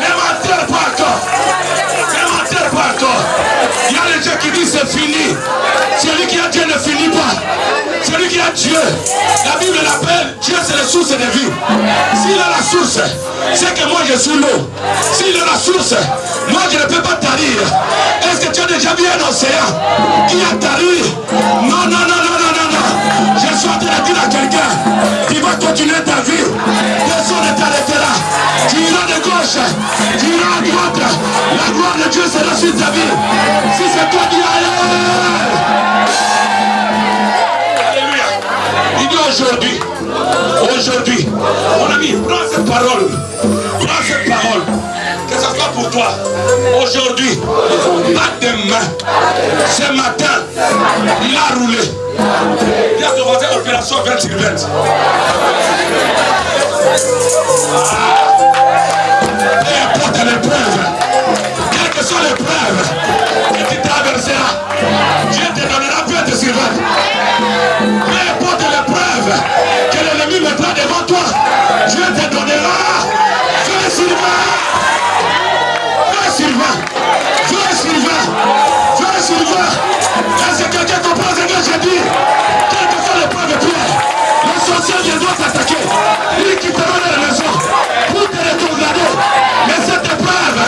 Speaker 1: Ne m'enterre pas encore. Ne m'enterre pas encore. Il y a les gens qui disent c'est fini. Celui qui a Dieu ne finit pas. Celui qui a Dieu, la Bible l'appelle Dieu, c'est la source de vie. S'il a la source, c'est que moi je suis l'eau. S'il a la source, moi je ne peux pas tarir. Est-ce que tu as déjà vu un océan qui a tari? Non, non, non, non, non, non, non. Je suis en train de dire à quelqu'un, tu vas continuer ta vie. Personne ne t'arrêtera. Tu iras de gauche, tu iras à droite. La gloire de Dieu sera sur ta vie. Si c'est toi qui as il dit aujourd'hui, mon ami, prends cette parole, que ce soit pour toi, aujourd'hui, pas demain, ce matin, il a roulé. Il a demandé opération 20 sur 20. Peu importe l'épreuve, quelle que soit l'épreuve que tu traverseras, Dieu te donnera 20 sur 20. Peu importe l'épreuve que l'ennemi mettra devant toi, Dieu te donnera. Fais Sylvain, fais Sylvain, fais Sylvain, fais Sylvain. Est-ce que quelqu'un comprend ce que je dis? Quelle que soit l'épreuve de Pierre, le sorcier viendra t'attaquer. Il quittera la maison pour te rétrograder. Mais cette épreuve,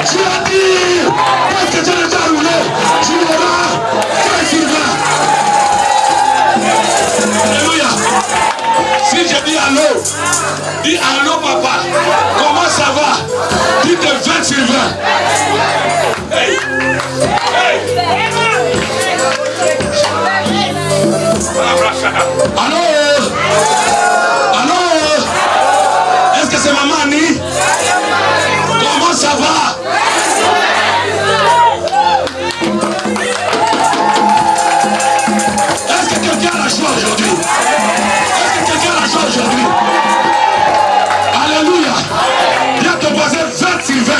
Speaker 1: tu as dit, parce que tu as déjà roulé, tu l'auras. Fais Sylvain. Alléluia. Si je dis allô, dis allô papa, comment ça va? Dis de 20 sur 20. Hey. Hey. Allô? Allô? Est-ce que c'est maman Annie? Comment ça va? Est-ce que quelqu'un a la joie aujourd'hui? Est-ce que quelqu'un a la joie aujourd'hui? Alléluia. Viens te poser 20 sur 20.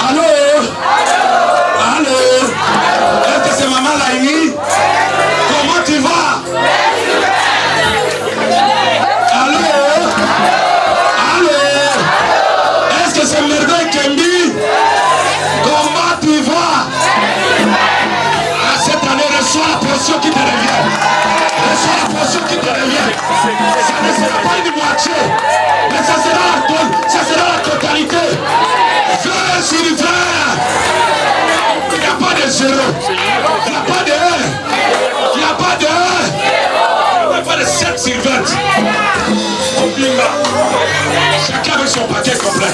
Speaker 1: Allô? Allô? Est-ce que c'est maman Laini? Comment tu vas? Allô? Allô? Est-ce que c'est merveille Kembi? Comment tu vas? Cette année, reçois la portion qui te revient. Reçois la portion qui te revient. Ça ne sera pas une moitié, mais ça sera la totalité. Fais sur 20. Il n'y a pas de 0. Il n'y a pas de 1. Il n'y a pas de 1. Il n'y a pas de 7 sur 20. Chacun avec son paquet complet.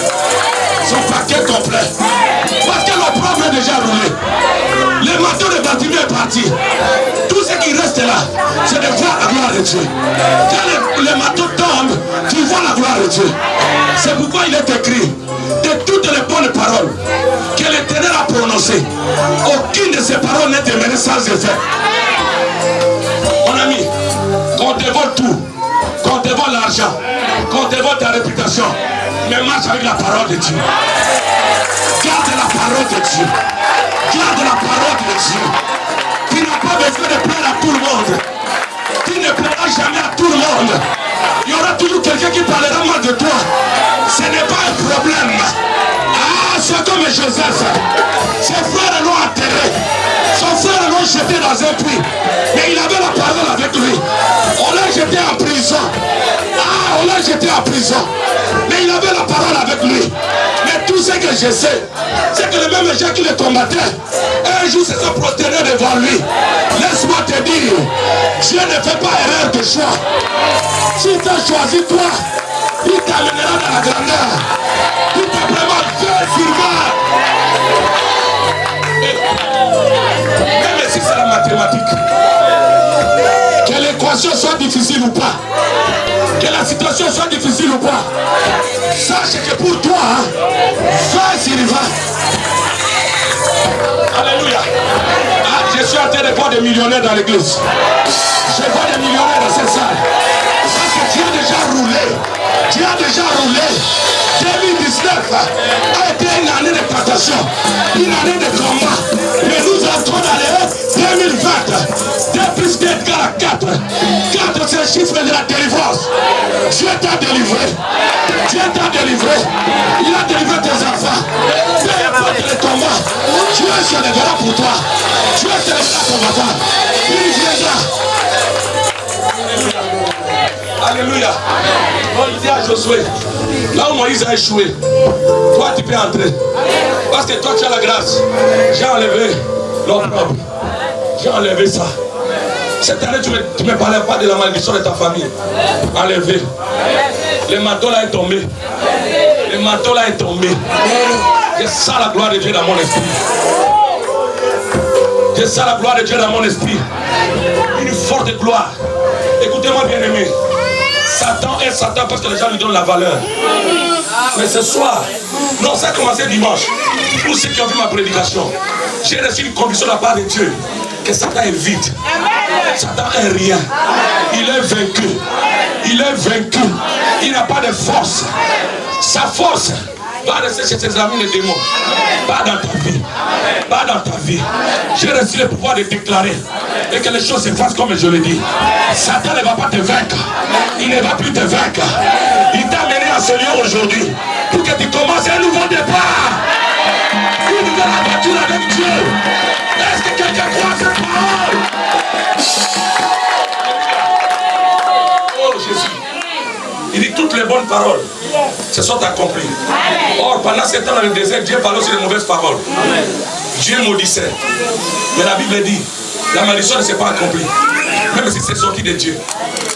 Speaker 1: Son paquet complet. Parce que l'opprobre est déjà roulé. Le manteau de bâtiment est parti. Tout ce qui reste là, c'est de voir la gloire de Dieu. Quand le manteau tombe, tu vois la gloire de Dieu. C'est pourquoi il est écrit de toutes les bonnes paroles que l'Éternel a prononcées, aucune de ces paroles n'est demeurée sans effet. Mon ami, qu'on te vole tout, qu'on te vole l'argent, qu'on te vole ta réputation, mais marche avec la parole de Dieu. Garde la parole de Dieu. Garde la parole de Dieu. Tu n'as pas besoin de plaire à tout le monde. Tu ne plairas jamais à tout le monde. Il y aura toujours quelqu'un qui parlera mal de toi. Ce n'est pas un problème. Ah, c'est comme Joseph. Ses frères l'ont enterré. Son frère l'ont jeté dans un puits. Mais il avait la parole avec lui. On l'a jeté en prison. Ah, on l'a jeté en prison. Mais il avait la parole avec lui. Mais tout ce que je sais, c'est que les mêmes gens qui le combattaient, un jour se sont prosternés devant lui. Laisse-moi te dire, Dieu ne fait pas erreur de choix. S'il t'a choisi toi, il t'amènera dans la grandeur. Tout simplement, Dieu survient. Même si c'est la mathématique, que l'équation soit difficile ou pas, que la situation soit difficile ou pas, sache que pour toi, fais Sylvain. Alléluia. Ah, je suis en train de voir des millionnaires dans l'église. Je vois des millionnaires dans cette salle. Parce que tu as déjà roulé. Tu as déjà roulé. Dès a été une année de tentation, une année de combat. Mais nous entrons dans les 2020. 2 plus 2 égale à 4. 4 c'est le chiffre de la délivrance. Dieu t'a délivré. Dieu t'a délivré. Il a délivré tes enfants. Peu importe le combat, Dieu se lèvera pour toi. Dieu se lèvera pour toi. Il viendra. Alléluia. On dit à Josué, là où Moïse a échoué, toi tu peux entrer. Parce que toi tu as la grâce. J'ai enlevé l'opprobre. J'ai enlevé ça. Cette année tu ne me parlais pas de la malédiction de ta famille. Enlevé. Le manteau là est tombé. Le manteau là est tombé. Je sens la gloire de Dieu dans mon esprit. Je sens la gloire de Dieu dans mon esprit. Une forte gloire. Écoutez-moi bien aimé. Satan est Satan parce que les gens lui donnent la valeur. Mais ce soir, non, ça a commencé dimanche. Pour ceux qui ont vu ma prédication, j'ai reçu une conviction de la part de Dieu que Satan est vide. Satan est rien. Il est vaincu. Il est vaincu. Il n'a pas de force. Sa force va rester chez ses amis les démons. Pas dans ta vie. Pas dans ta vie. J'ai reçu le pouvoir de déclarer et que les choses se fassent comme je le dis. Satan ne va pas te vaincre. Il ne va plus te vaincre. Il t'a mené à ce lieu aujourd'hui pour que tu commences un nouveau départ. Une nouvelle aventure avec Dieu. Est-ce que quelqu'un croit à cette parole? Oh Jésus. Il dit toutes les bonnes paroles se sont accomplies. Or, pendant ce temps dans le désert, Dieu parlait sur les mauvaises paroles. Dieu maudissait. Mais la Bible dit, la malédiction ne s'est pas accomplie. Même si c'est sorti de Dieu.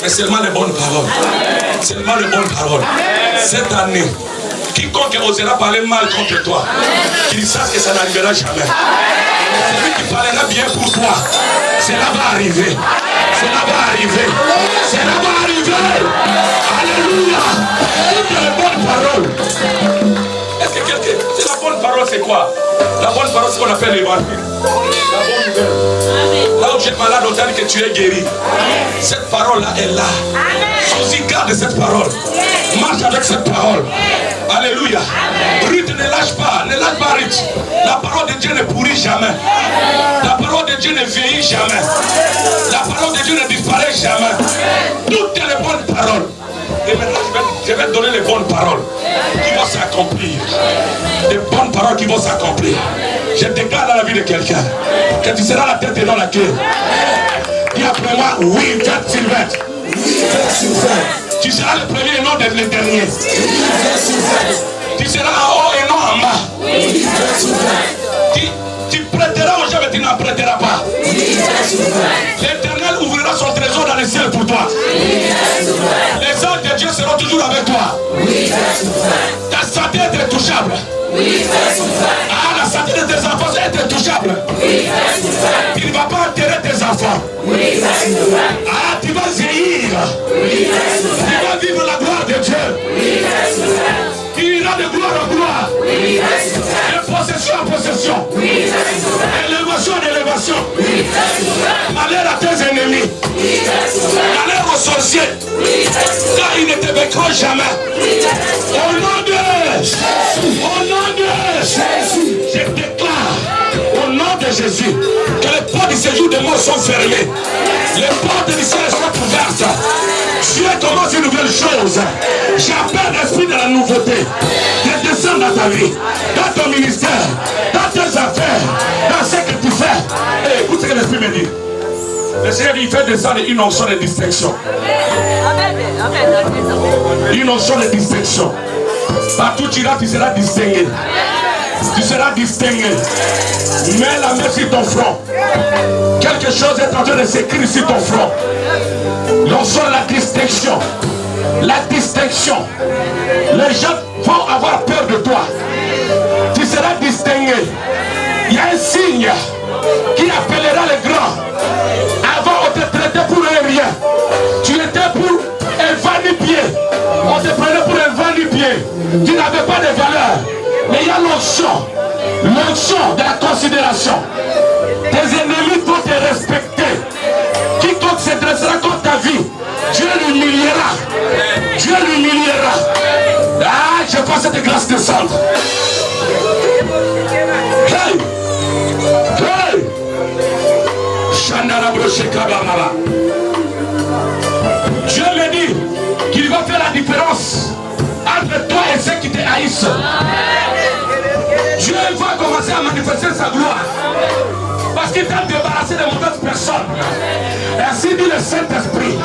Speaker 1: Mais seulement les bonnes paroles. Seulement les bonnes paroles. Cette année, quiconque osera parler mal contre toi, qu'il sache que ça n'arrivera jamais. Celui qui parlera bien pour toi, cela va arriver. Cela va arriver. Cela va arriver. Alléluia. Toutes les bonnes paroles. Est-ce que quelqu'un... C'est la bonne parole, c'est quoi? La bonne parole, c'est ce qu'on appelle l'évangile. La bonne nouvelle. Là où tu es malade, on t'a dit que tu es guéri. Cette parole-là est là. Choisis, garde cette parole. Marche avec cette parole. Alléluia. Ruth ne lâche pas Ruth. La parole de Dieu ne pourrit jamais. La parole de Dieu ne vieillit jamais. La parole de Dieu ne disparaît jamais. Toutes les bonnes paroles. Et maintenant, je vais te donner les bonnes paroles qui vont s'accomplir. Les bonnes paroles qui vont s'accomplir. Je déclare dans la vie de quelqu'un que tu seras la tête et non la queue. Dis après moi, oui, Sylvette. Tu seras le premier et non le dernier. Tu seras en haut et non en bas. Tu prêteras aux gens mais tu n'en prêteras pas. L'Éternel ouvrira son trésor dans le ciel pour toi. Les anges de Dieu seront toujours avec toi. Ta santé est intouchable. Ah, la santé de tes enfants est intouchable. Tu ne vas pas enterrer tes enfants. Ah, tu vas vieillir. Tu vas vivre la gloire de Dieu. Tu iras de gloire en gloire. De possession en possession. Élévation en élévation. Malheur à tes ennemis. Malheur aux sorciers. Car ils ne te vaincront jamais. Au nom de Jésus, je déclare au nom de Jésus que les portes du séjour des morts sont fermées. Les portes du ciel sont ouvertes. Dieu commence une nouvelle chose. J'appelle l'esprit de la nouveauté de descendre dans ta vie, dans ton ministère, dans tes affaires, dans ce que tu fais. Et écoute ce que l'esprit me dit. Le Seigneur il fait descendre une onction de distinction. Une onction de distinction. Partout tu iras, tu seras distingué. Tu seras distingué. Mets la main sur ton front. Quelque chose est en train de s'écrire sur ton front. L'onction de la distinction. La distinction. Les gens vont avoir peur de toi. Tu seras distingué. Il y a un signe qui appellera les grands. Avant, on te traitait pour un rien. Tu étais pour un va-nu-pied. On te prenait pour un va-nu-pied. Tu n'avais pas de valeur. Mais il y a l'onction de la considération. Tes ennemis vont te respecter. Quiconque se dressera contre ta vie, Dieu l'humiliera. Dieu l'humiliera. Ah, je vois cette grâce descendre. Hey! Hey! Dieu me dit qu'il va faire la différence entre toi et ceux qui te haïssent. Dieu va commencer à manifester sa gloire. Parce qu'il t'a débarrassé de mauvaises personnes. Ainsi dit le Saint-Esprit.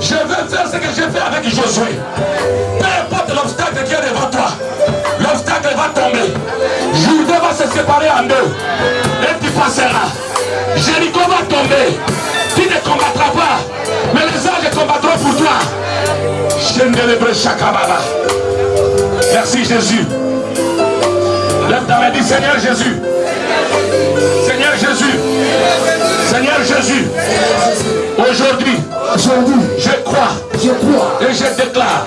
Speaker 1: Je vais faire ce que j'ai fait avec Josué. Peu importe l'obstacle qui est devant toi, l'obstacle va tomber. Jourdain va se séparer en deux. Et tu passeras. Jéricho va tomber. Tu ne combattras pas. Mais les anges combattront pour toi. Merci Jésus. Lève ta main, dis Seigneur Jésus. Seigneur Jésus. Seigneur Jésus. Aujourd'hui, je crois et je déclare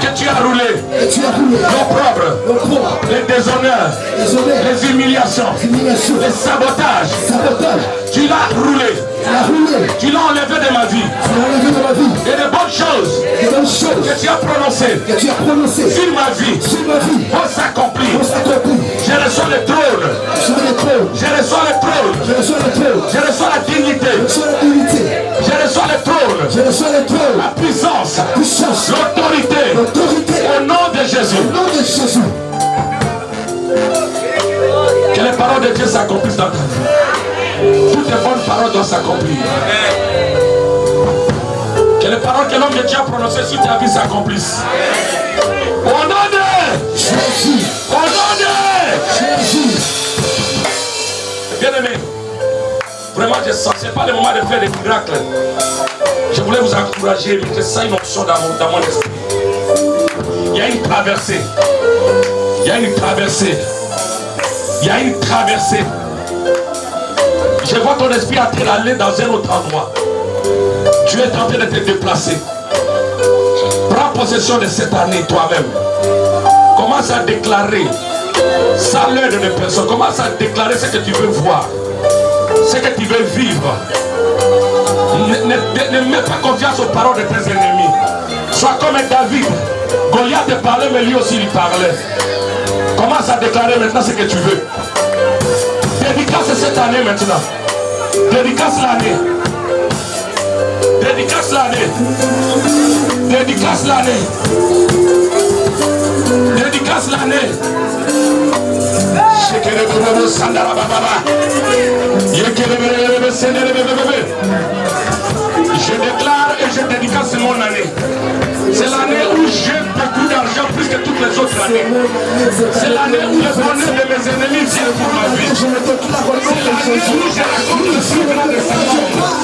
Speaker 1: que tu as roulé l'opprobre, les déshonneurs, les humiliations, les sabotages. Tu l'as roulé. Tu l'as enlevé de ma vie. Et de bonnes choses que tu as prononcées sur ma vie vont s'accomplir. Je reçois le trône. Je reçois le trône. Je reçois la dignité. Je reçois le trône. La puissance. L'autorité. Au nom de Jésus. Que les paroles de Dieu s'accomplissent dans ta vie. Toutes les bonnes paroles doivent s'accomplir. Que les paroles que l'homme de Dieu a prononcées sur ta vie s'accomplissent. Au nom de Jésus. Au nom de Jésus. Bien-aimé, vraiment je sens, ce n'est pas le moment de faire des miracles. Je voulais vous encourager, mais je sens une option dans mon esprit. Il y a une traversée. Il y a une traversée. Il y a une traversée. Je vois ton esprit en train d'aller dans un autre endroit. Tu es en train de te déplacer. Prends possession de cette année toi-même. Commence à déclarer sans l'aide de personne. Commence à déclarer ce que tu veux voir, ce que tu veux vivre. Ne mets pas confiance aux paroles de tes ennemis. Sois comme David. Goliath te parlait, mais lui aussi il parlait. Commence à déclarer maintenant ce que tu veux. Dédicace cette année maintenant. Dédicace l'année. Dédicace l'année. Dédicace l'année. Dédicace l'année. Je déclare et je dédicace mon année. C'est l'année où j'ai beaucoup d'argent plus que toutes les autres années. C'est l'année où le bonheur de mes ennemis vient pour ma vie. C'est l'année où je raconte le plus grand de sa mort.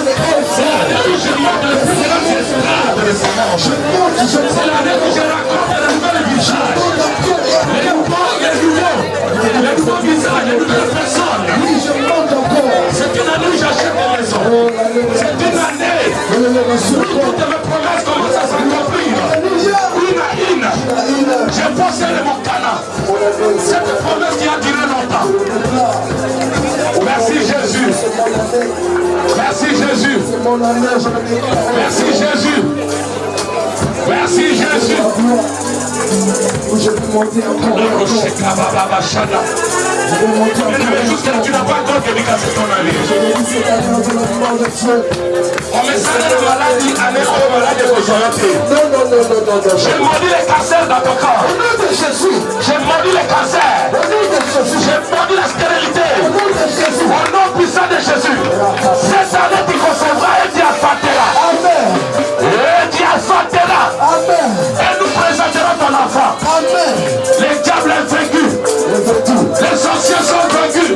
Speaker 1: C'est l'année où je monte le plus grand esclave de sa mort. C'est l'année où je raconte le nouvel visage. Les nouveaux visages, les nouvelles personnes. C'est une année où j'achète des maisons. C'est une année où toutes mes promesses commencent à s'accomplir. J'ai possédé mon canard. Cette promesse qui a duré longtemps. Merci Jésus. Merci Jésus. Merci Jésus. Merci Jésus.
Speaker 2: Je peux monter encore.
Speaker 1: Tu n'as pas encore dédicacé ton année. On me salue de maladie, année au malade d'aujourd'hui.
Speaker 2: Non.
Speaker 1: J'ai maudit les cancers dans ton corps.
Speaker 2: Au nom de Jésus.
Speaker 1: J'ai maudit les cancers.
Speaker 2: Au nom de Jésus.
Speaker 1: J'ai maudit la stérilité.
Speaker 2: Au nom de Jésus.
Speaker 1: Au nom puissant de Jésus. Cette année tu concevras et tu asfalteras.
Speaker 2: Amen.
Speaker 1: Et tu asfalteras.
Speaker 2: Amen.
Speaker 1: Et nous présenterons ton enfant.
Speaker 2: Amen.
Speaker 1: Les diables vaincus. Les sorciers sont vaincus.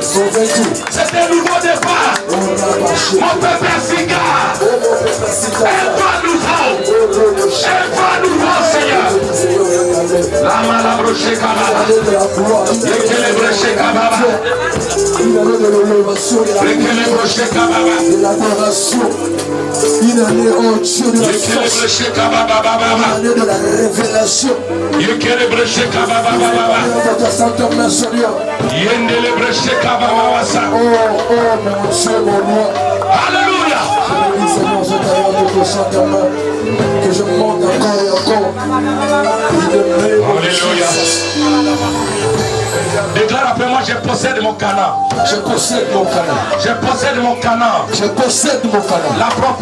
Speaker 1: C'est un nouveau départ. Mon peuple est cigare. Un vent nouveau. Un vent nouveau, Seigneur. La malabroché kababa. Lekele broché kababa. Lekele broché kababa.
Speaker 2: Une année, oh Dieu de la
Speaker 1: Lekele
Speaker 2: force.
Speaker 1: broché kababa baba.
Speaker 2: Une année de la révélation.
Speaker 1: Lekele broché kababa baba.
Speaker 2: De ta sainte main, Seigneur.
Speaker 1: Yendele broché kababa wasa.
Speaker 2: Oh mon Dieu, mon roi.
Speaker 1: Alléluia.
Speaker 2: Seigneur, je t'adore. Que je monte encore et encore.
Speaker 1: Alléluia. Déclare après moi, je possède mon canard.
Speaker 2: Je possède mon canard.
Speaker 1: Je possède mon canard.
Speaker 2: Je possède mon canard.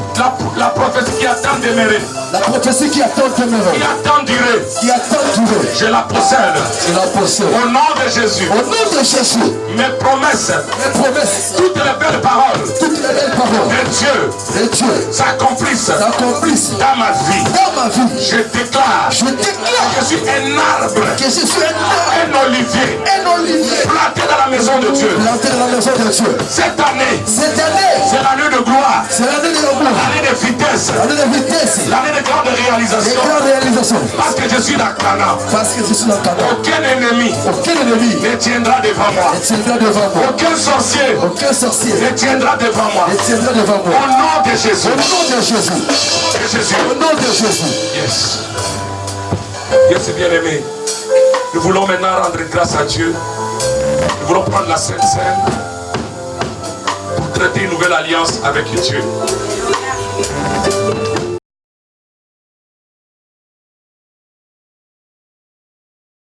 Speaker 1: La prophétie qui attend demeurer.
Speaker 2: La prophétie qui attend demeurer.
Speaker 1: Qui attend durer.
Speaker 2: Qui attend durer.
Speaker 1: Je la possède.
Speaker 2: Je la possède.
Speaker 1: Au nom de Jésus.
Speaker 2: Au nom de Jésus.
Speaker 1: Mes promesses.
Speaker 2: Mes promesses.
Speaker 1: Toutes les belles paroles.
Speaker 2: Toutes les belles paroles.
Speaker 1: De Dieu.
Speaker 2: De Dieu.
Speaker 1: S'accomplissent.
Speaker 2: S'accomplissent.
Speaker 1: Dans ma vie.
Speaker 2: Dans ma vie.
Speaker 1: Je déclare.
Speaker 2: Je déclare.
Speaker 1: Que je suis un arbre.
Speaker 2: Que je suis un arbre.
Speaker 1: Un olivier.
Speaker 2: Un olivier.
Speaker 1: Planté dans la maison de Dieu.
Speaker 2: Planté dans la maison de Dieu.
Speaker 1: Cette année.
Speaker 2: Cette année.
Speaker 1: C'est l'année de gloire.
Speaker 2: C'est l'année de gloire.
Speaker 1: L'année de vitesse.
Speaker 2: L'année de vitesse.
Speaker 1: L'année de grande réalisation.
Speaker 2: De grande réalisation.
Speaker 1: Parce que je suis dans Canaan.
Speaker 2: Parce que je suis dans Canaan.
Speaker 1: Aucun ennemi.
Speaker 2: Aucun ennemi.
Speaker 1: Ne tiendra devant moi.
Speaker 2: Ne tiendra devant moi.
Speaker 1: Aucun sorcier.
Speaker 2: Aucun sorcier.
Speaker 1: Ne tiendra devant moi.
Speaker 2: Ne tiendra devant moi.
Speaker 1: Au nom de Jésus.
Speaker 2: Au nom de Jésus.
Speaker 1: De Jésus.
Speaker 2: Au nom de Jésus.
Speaker 1: Yes. Yes, bien-aimé. Nous voulons maintenant rendre grâce à Dieu. Nous voulons prendre la Sainte Seine pour traiter une nouvelle alliance avec Dieu.